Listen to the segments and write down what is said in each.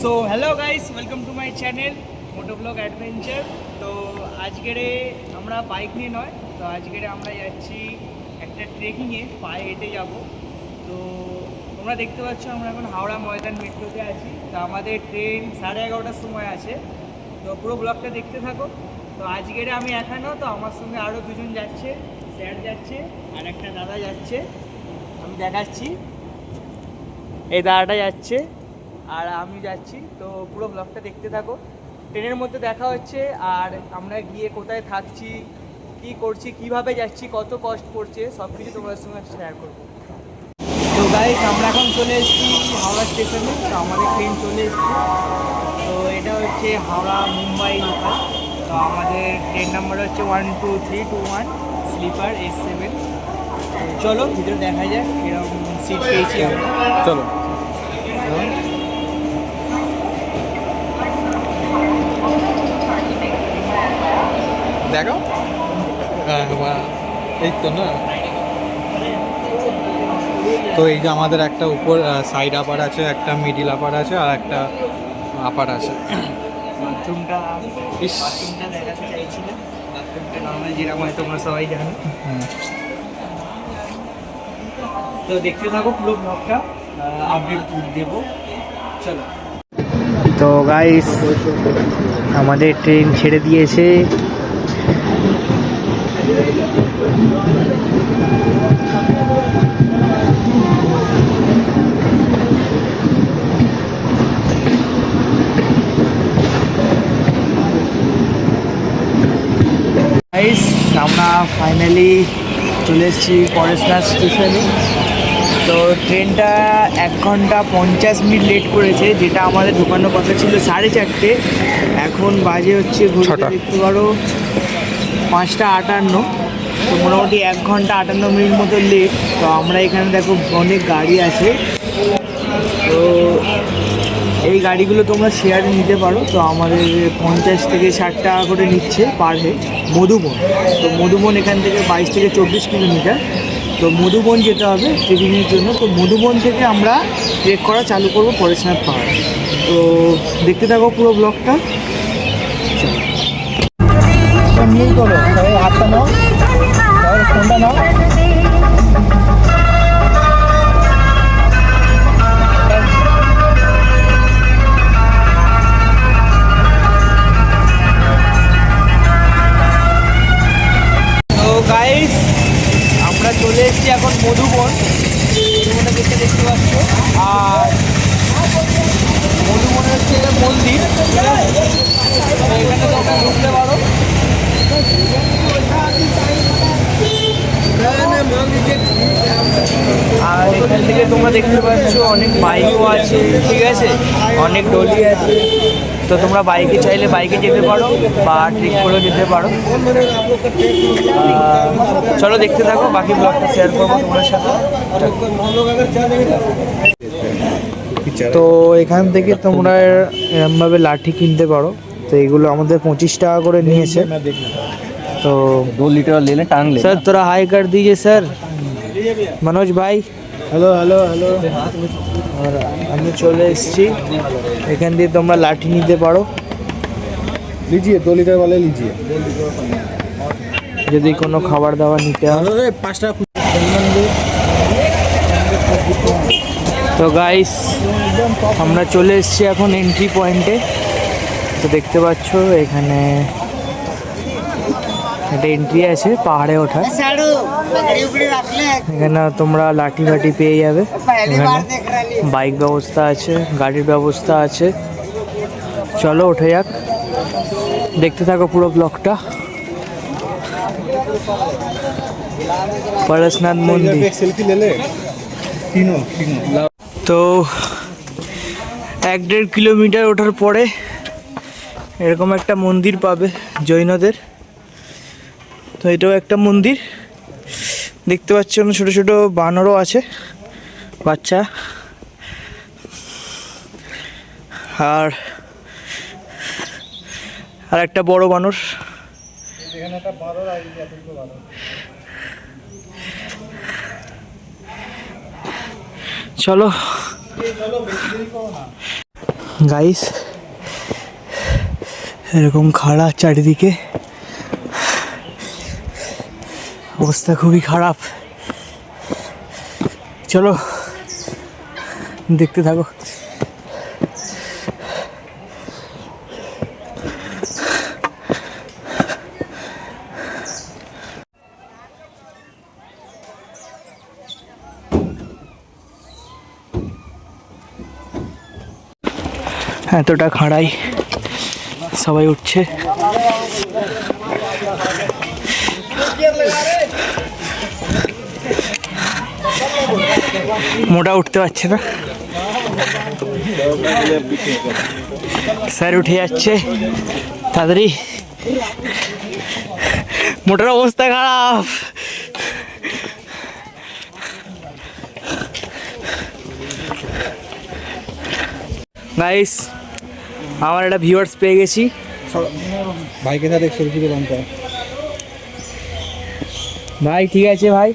So hello guys, welcome to my channel Motoblog Adventure. তো আজকেরে আমরা বাইক নিয়ে নয়, তো আজকেরে আমরা যাচ্ছি একটা ট্রেকিংয়ে, পায়ে হেঁটে যাব। তো তোমরা দেখতে পাচ্ছ আমরা এখন হাওড়া ময়দান মেট্রোতে আছি। তো আমাদের ট্রেন 11:30টার সময় আছে। তো পুরো ব্লগটা দেখতে থাকো। তো আজকেরে আমি একা নয়, তো আমার সঙ্গে আরও দুজন যাচ্ছে, স্যার যাচ্ছে আর একটা দাদা যাচ্ছে। আমি দেখাচ্ছি, এই দাদাটা যাচ্ছে আর আমি যাচ্ছি। তো পুরো ব্লগটা দেখতে থাকো। ট্রেনের মধ্যে দেখা হচ্ছে আর আমরা গিয়ে কোথায় থাকছি, কি করছি, কিভাবে যাচ্ছি, কত কষ্ট পড়ছে, সব কিছু তোমাদের সঙ্গে শেয়ার করবো। তো গাইস, আমরা এখন চলে এসেছি হাওড়া স্টেশনে। তো আমাদের ট্রেন চলে এসেছে। তো এটা হচ্ছে হাওড়া মুম্বাই লোকাল। তো আমাদের ট্রেন নাম্বার হচ্ছে 12321 স্লিপার S7। চলো ভিতরে দেখা যাক এরকম সিট পেয়েছি আমরা। চলো দেখো। এই তো না, তো এই যে আমাদের একটা উপর সাইড আপার আছে, একটা মিডিল আপার আছে আর একটা আপার আছে। বাথরুমটা দেখাতে চাইছিলাম। বাথরুমটা নর্মাল যেরকম হয় তোমরা সবাই জানো। তো দেখতে থাকো পুরো ব্লগটা, আপডেট দেবো। চলো। তো গাইস, আমাদের ট্রেন ছেড়ে দিয়েছে। গাইস, আমরা ফাইনালি চলে এসেছি পরেশনাথ স্টেশনে। তো ট্রেনটা 1 ঘন্টা 50 মিনিট লেট করেছে, যেটা আমাদের ঢোকানোর কথা ছিল 4:30। এখন বাজে হচ্ছে ঘুরতে দেখতে পারো 5টা 58। তো মোটামুটি 1 ঘন্টা 58 মিনিট মতো লেট। তো আমরা এখানে দেখো অনেক গাড়ি আছে। তো এই গাড়িগুলো তোমরা শেয়ারে নিতে পারো। তো আমাদের 50 থেকে 60 টাকা করে নিচ্ছে পার হেড। মধুবন, তো মধুবন এখান থেকে 22 থেকে 24 কিলোমিটার। তো মধুবন যেতে হবে ট্রেকিংয়ের জন্য। তো মধুবন থেকে আমরা ট্রেক করা চালু করবো পরেশনাথ পাহাড়। তো দেখতে থাকো পুরো ব্লগটা। নিয়েই করো, হাতটা নাও, ফোনটা নাও। গাইস, আমরা চলে এসেছি এখন মধুবন। মধুবনে দেখতে পাচ্ছ। আর মধুবনের হচ্ছে এটা মন্দির, এখানে তোমরা ঢুকতে পারো। আর এখান থেকে তোমরা দেখতে পাচ্ছ অনেক বাইকও আছে, ঠিক আছে, অনেক ডলি আছে। তো তোমরা বাইকে চাইলে বাইকে যেতে পারো বা ট্রেক করেও যেতে পারো। চলো দেখতে থাকো, বাকি ব্লগটা শেয়ার করবো তোমার সাথে। তো এখান থেকে তোমরা এরমভাবে লাঠি কিনতে পারো। তো এগুলো আমাদের 25 টাকা করে নিয়েছে। তো 2 लीटर लेने टांग ले। सर थोड़ा हाई कर दीजिए सर। मनोज भाई, हेलो हेलो हेलो। আর আমি চলে এসেছি। এখান দিয়ে তোমরা লাঠি নিতে পারো, लीजिए 2 लीटर वाले लीजिए। যদি কোনো খাবার দাবার নিতে হয়। अरे 5 টাকা। তো গাইস, আমরা চলে এসেছি এখন এন্ট্রি পয়েন্টে। তো দেখতে পাচ্ছ এখানে একটা এন্ট্রি আছে পাহাড়ে ওঠার। এখানে তোমরা লাঠি ফাঠি পেয়ে যাবে। এখানে বাইক ব্যবস্থা আছে, গাড়ির ব্যবস্থা আছে। চলো ওঠে যাক, দেখতে থাকো পুরো ব্লগটা। পরেশনাথ মন্দির। सेल्फी ले ले। तीनों তো 1-1.5 কিলোমিটার ওঠার পরে এরকম একটা মন্দির পাবে জৈনদের। তো এটাও একটা মন্দির, দেখতে পাচ্ছ ছোট ছোট বানরও আছে, বাচ্চা। আর একটা বড় বানর। চলো গাইস এরকম খাড়া চারিদিকে, অবস্থা খুবই খারাপ। চলো দেখতে থাকো। এতটা খাড়াই সবাই উঠছে। মোটা উঠতে পারছে না, স্যার উঠে যাচ্ছে তাড়াতাড়ি। মোটার অবস্থা খারাপ। গাইস আমার একটা ভিউয়ার্স পেয়ে গেছি। ভাইকে সাথে সেলফি দিলাম তো ভাই, ঠিক আছে ভাই,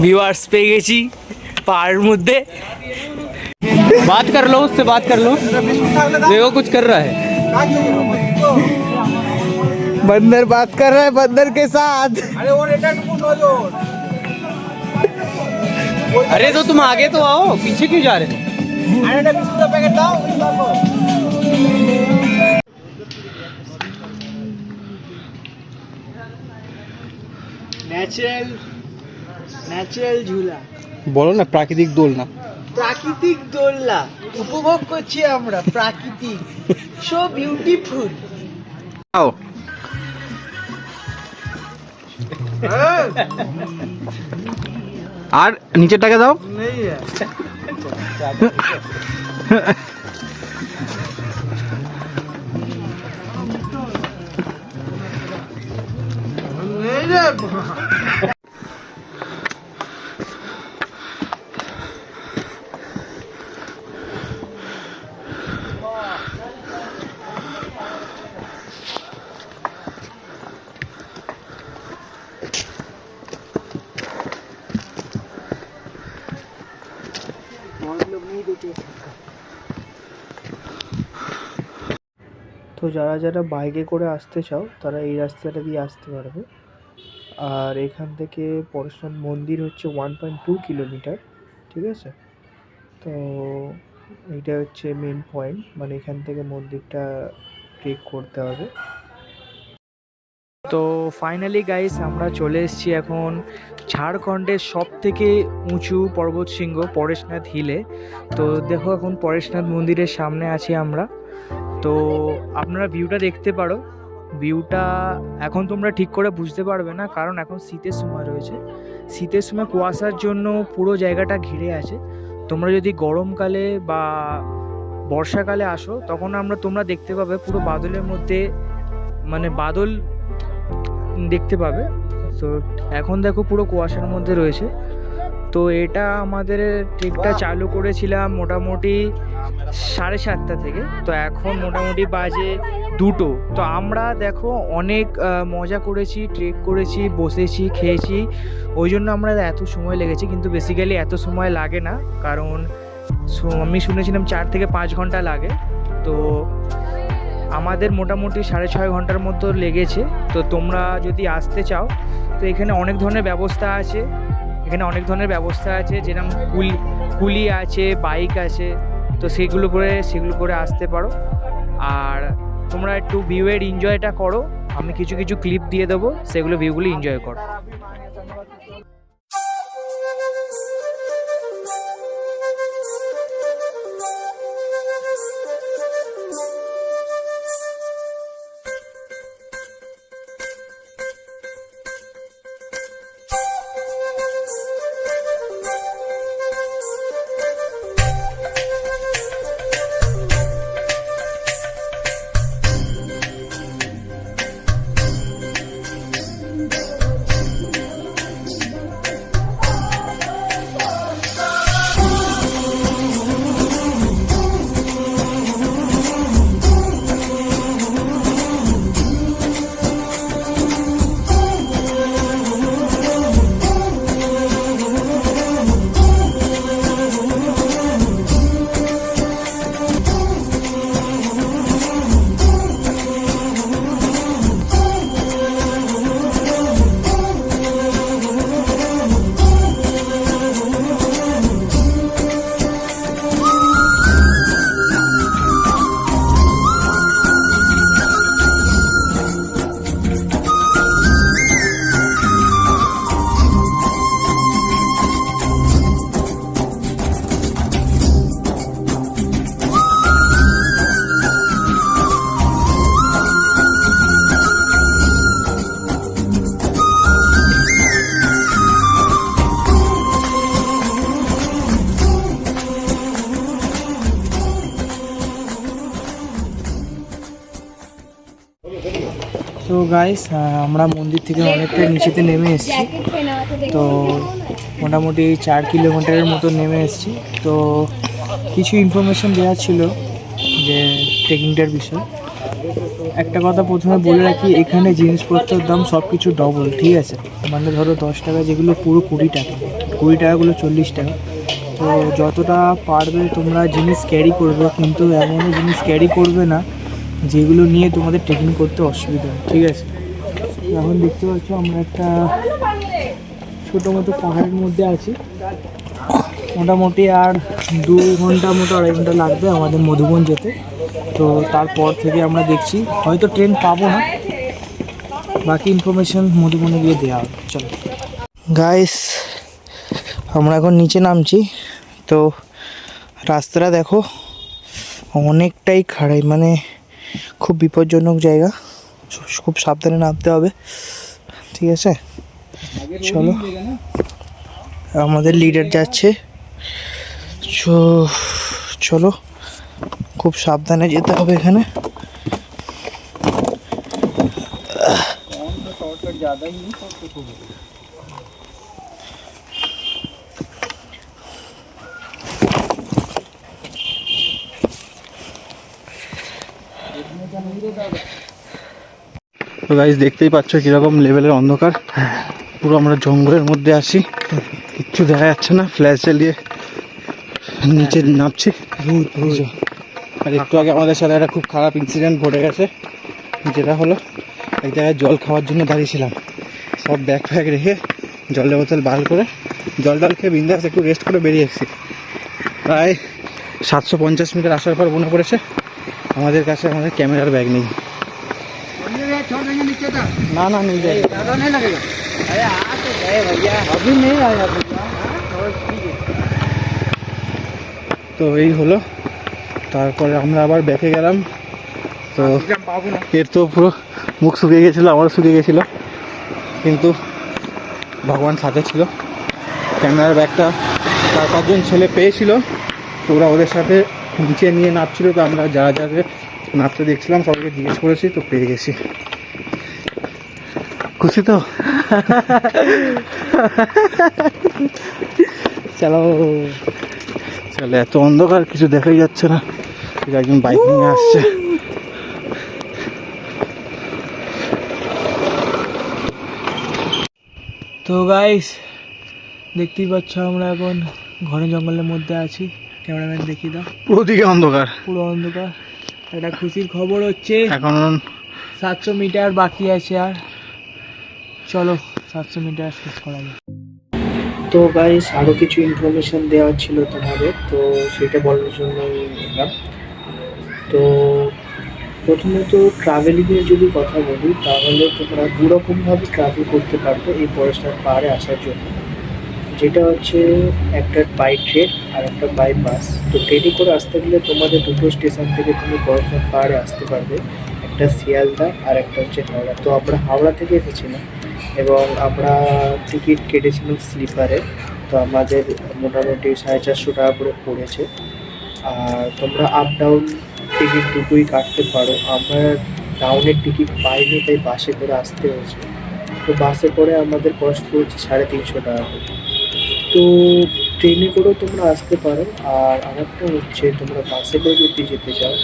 ভিউয়ার্स পেয়ে গেছি পাহাড়ের মধ্যে। बात कर लो, उससे बात कर लो, देखो कुछ कर रहा है। बंदर बात कर रहा है बंदर के साथ। अरे तो तुम आगे तो आओ, पीछे क्यों जा रहे हो? ন্যাচারাল ঝুলা, বলো না প্রাকৃতিক দোলনা। প্রাকৃতিক দোলনা উপভোগ করছি আমরা, প্রাকৃতিক, সো বিউটিফুল। आओ আর নিচেরটাকে দাও। তো যারা যারা বাইকে করে আসতে চাও তারা এই রাস্তাটা দিয়ে আসতে পারবে। আর এখান থেকে পরশুরাম মন্দির হচ্ছে 1.2 কিলোমিটার, ঠিক আছে। তো এইটা হচ্ছে মেন পয়েন্ট, মানে এখান থেকে মন্দিরটা ট্রেক করতে হবে। তো ফাইনালি গাইস আমরা চলে এসেছি এখন ঝাড়খণ্ডের সব থেকে উঁচু পর্বত শৃঙ্গ পরেশনাথ হিলে। তো দেখো এখন পরেশনাথ মন্দিরের সামনে আছি আমরা। তো আপনারা ভিউটা দেখতে পারো। ভিউটা এখন তোমরা ঠিক করে বুঝতে পারবে না, কারণ এখন শীতের সময় রয়েছে। শীতের সময় কুয়াশার জন্য পুরো জায়গাটা ঘিরে আছে। তোমরা যদি গরমকালে বা বর্ষাকালে আসো তখন তোমরা দেখতে পাবে পুরো বাদলের মধ্যে, মানে বাদল দেখতে পাবে। তো এখন দেখো পুরো কুয়াশার মধ্যে রয়েছে। তো এটা আমাদের ট্রিপটা চালু করেছিলাম মোটামুটি 7:30 থেকে। তো এখন মোটামুটি বাজে 2টো। তো আমরা দেখো অনেক মজা করেছি, ট্রেক করেছি, বসেছি, খেয়েছি, ওই জন্য আমরা এত সময় লেগেছে। কিন্তু বেসিক্যালি এত সময় লাগে না, কারণ আমি শুনেছিলাম 4 থেকে 5 ঘন্টা লাগে। তো আমাদের মোটামুটি 6.5 ঘন্টার মতো লেগেছে। তো তোমরা যদি আসতে চাও তো এখানে অনেক ধরনের ব্যবস্থা আছে। যেরকম কুলি আছে, বাইক আছে, তো সেগুলো করে আসতে পারো। আর তোমরা একটু ভিউয়ের এনজয়টা করো। আমি কিছু কিছু ক্লিপ দিয়ে দেবো, সেগুলো ভিউগুলো এনজয় করো। তো গাইস আমরা মন্দির থেকে অনেকটা নিচেতে নেমে এসেছি। তো মোটামুটি 4 কিলোমিটারের মতো নেমে এসেছি। তো কিছু ইনফরমেশন দেওয়া ছিল যে ট্রেকিংটার বিষয়। একটা কথা প্রথমে বলে রাখি, এখানে জিনিসপত্রের দাম সব কিছু ডবল, ঠিক আছে? মানে ধরো 10 টাকা যেগুলো পুরো 20 টাকা, 20 টাকাগুলো 40 টাকা। তো যতটা পারবে তোমরা জিনিস ক্যারি করবে, কিন্তু এমনই জিনিস ক্যারি করবে না যেগুলো নিয়ে তোমাদের ট্রেকিং করতে অসুবিধা হয়, ঠিক আছে? এখন দেখতে পাচ্ছ আমরা একটা ছোটো মতো পাহাড়ের মধ্যে আছি। মোটামুটি আর 2 ঘন্টা মতো, 2.5 ঘন্টা লাগবে আমাদের মধুবন যেতে। তো তারপর থেকে আমরা দেখছি হয়তো ট্রেন পাবো না, বাকি ইনফরমেশন মধুবনে গিয়ে দেওয়া হবে। চলো গাইস, আমরা এখন নিচে নামছি। তো রাস্তাটা দেখো অনেকটাই খাড়াই, মানে খুব বিপজ্জনক জায়গা, খুব সাবধানে নামতে হবে, ঠিক আছে? চলো, আমাদের লিডার যাচ্ছে। চলো, খুব সাবধানে যেতে হবে এখানে। তো গাইস দেখতেই পাচ্ছ কিরকম লেভেলের অন্ধকার, পুরো আমরা জঙ্গলের মধ্যে আছি, কিচ্ছু দেখা যাচ্ছে না। ফ্ল্যাশ জ্বালিয়ে নিচে নামছি। আর একটু আগে আমাদের সাথে একটা খুব খারাপ ইনসিডেন্ট ঘটে গেছে, যেটা হলো এক জায়গায় জল খাওয়ার জন্য দাঁড়িয়েছিলাম, সব ব্যাগ ফ্যাগ রেখে জলের বোতল বার করে জল খেয়ে বিন্দাস একটু রেস্ট করে বেরিয়ে এসেছি। প্রায় 750 মিটার আসার পর মনে পড়েছে আমাদের কাছে আমাদের ক্যামেরার ব্যাগ নেই। না না নেই যাই, তো এই হলো। তারপরে আমরা আবার ব্যাকে গেলাম। তো এর তো পুরো মুখ শুকিয়ে গেছিলো, আমারও শুকিয়ে গেছিলো, কিন্তু ভগবান সাথে ছিল। ক্যামেরার ব্যাগটা 4-5 জন ছেলে পেয়েছিল, তো ওরা ওদের সাথে নিচে নিয়ে নামছিল। তো আমরা যারা যারা নামতে দেখছিলাম সবাইকে জিজ্ঞেস করেছি, তো পেয়ে গেছি। খুশি তো? চলো চলে, এত অন্ধকার কিছু দেখাই যাচ্ছে না। একজন বাইক নিয়ে আসছে। তো গাইস দেখতেই পাচ্ছ আমরা এখন ঘন জঙ্গলের মধ্যে আছি। ক্যামেরাম্যান দেখিয়ে দাও। পুরো দিকে অন্ধকার, পুরো অন্ধকার। একটা খুশির খবর হচ্ছে এখন 700 মিটার বাকি আছে। আর চলো 700 মিটার শেষ করা যায়। তো গাইস আরও কিছু ইনফরমেশন দেওয়া ছিল তোমাদের, তো সেটা বলার জন্য এলাম। তো প্রথমত ট্রাভেলিংয়ের যদি কথা বলি, তাহলে তোমরা দুরকমভাবে ট্রাভেল করতে পারবে এই পরেশনাথ পাহাড়ে আসার জন্য। যেটা হচ্ছে একটা বাই ট্রেন আর একটা বাই বাস। তো ট্রেনে করে আসতে গেলে তোমাদের দুটো স্টেশন থেকে তুমি পরেশনাথ পাহাড়ে আসতে পারবে, একটা শিয়ালদা আর একটা হচ্ছে হাওড়া। তো আমরা হাওড়া থেকে এসেছিলাম এবং আমরা টিকিট কেটেছিলাম স্লিপারে। তো আমাদের মোটামুটি 450 টাকা করে পড়েছে। আর তোমরা আপ ডাউন টিকিট দুটোই কাটতে পারো। আমরা ডাউনের টিকিট পাইনি, তাই বাসে করে আসতে হয়েছে। তো বাসে করে আমাদের কস্ট পড়েছে 350 টাকা করে। তো ট্রেনে করেও তোমরা আসতে পারো। আর আরেকটা হচ্ছে, তোমরা বাসে করে যদি যেতে চাও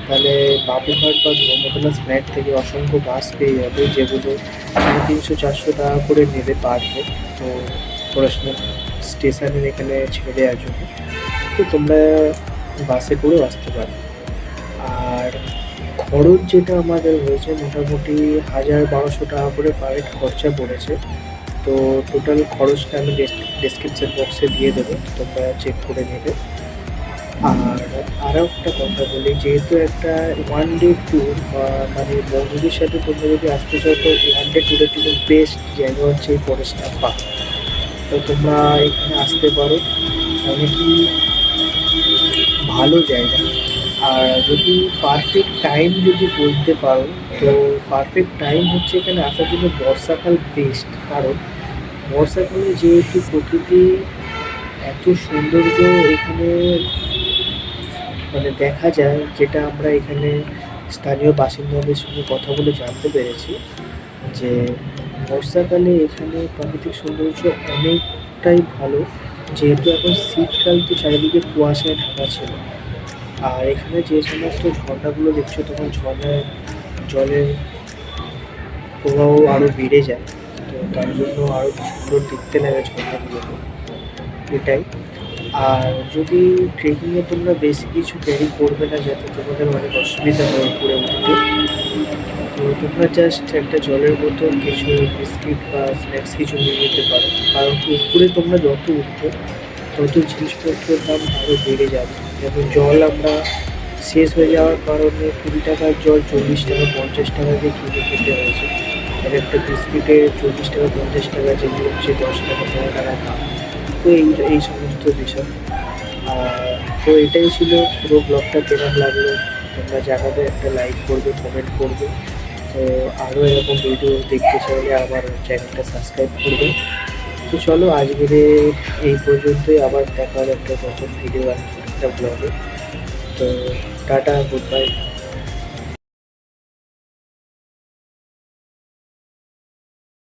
তাহলে বাবুঘাট বা ধর্মতলা স্প্ল্যাট থেকে অসংখ্য বাস পেয়ে যাবে, যেগুলো 350-400 টাকা করে নেবে পার হেড। তো পড়াশোনা স্টেশনের এখানে ছেড়ে দেওয়ার জন্য তো তোমরা বাসে করেও আসতে পারো। আর খরচ যেটা আমাদের হয়েছে মোটামুটি 1000-1200 টাকা করে পার হেড খরচা পড়েছে। তো টোটাল খরচটা আমি ডেসক্রিপশন বক্সে দিয়ে দেবো, তোমরা চেক করে নেবে। আর আরও একটা কথা বলি, যেহেতু একটা 1 ডে ট্যুর, মানে বন্ধুদের সাথে তোমরা যদি আসতে চাও, তো 1 ডে ট্যুরের জন্য বেস্ট জায়গা হচ্ছে এই পরেশনাথ পাহাড়। তো তোমরা এখানে আসতে পারো, অনেকই ভালো জায়গা। আর যদি পারফেক্ট টাইম যদি বলতে পারো, তো পারফেক্ট টাইম হচ্ছে এখানে আসার জন্য বর্ষাকাল বেস্ট। কারণ বর্ষাকালে যেহেতু প্রকৃতি এত সৌন্দর্য এখানে মানে দেখা যায়, যেটা আমরা এখানে স্থানীয় বাসিন্দাদের সঙ্গে কথা বলে জানতে পেরেছি। যে বর্ষাকালে এখানে প্রাকৃতিক সৌন্দর্য অনেকটাই ভালো, যেহেতু এখন শীতকাল তো চারিদিকে কুয়াশায় ঢাকা ছিল। আর এখানে যে সমস্ত ঝর্ণাগুলো দেখছো, তখন ঝর্ণায় জলের প্রবাহ আরও বেড়ে যায়, তো তার জন্য আরও সুন্দর দেখতে লাগে ঝর্ণাগুলোকে, এটাই। আর যদি ট্রেকিংয়ে তোমরা বেশি কিছু ক্যারি করবে না, যাতে তোমাদের অনেক অসুবিধা হয় উপরে উঠতে, তো তোমরা জাস্ট একটা জলের বোতল, কিছু বিস্কিট বা স্ন্যাক্স কিছু নিয়ে যেতে পারো। কারণ উপরে তোমরা যত উঠবে তত জিনিসপত্রের দাম আরও বেড়ে যাবে। যেমন জল আমরা শেষ হয়ে যাওয়ার কারণে 20 টাকার জল 40 টাকা 50 টাকা দিয়ে কিনে খেতে হয়েছে। আর একটা বিস্কিটে 40 টাকা 50 টাকা, যেগুলো হচ্ছে 10 টাকা 15 টাকা দাম। তো এই সমস্ত বিষয়। আর তো এটাই ছিল পুরো ব্লগটা। কেমন লাগলো তোমরা জানাবে, একটা লাইক করবে, কমেন্ট করবে। তো আরও এরকম ভিডিও দেখতে চাইলে আমার চ্যানেলটা সাবস্ক্রাইব করবে। তো চলো আজকের এই পর্যন্তই, আবার দেখার একটা নতুন ভিডিও আর একটা ব্লগে। তো টাটা, গুড বাই।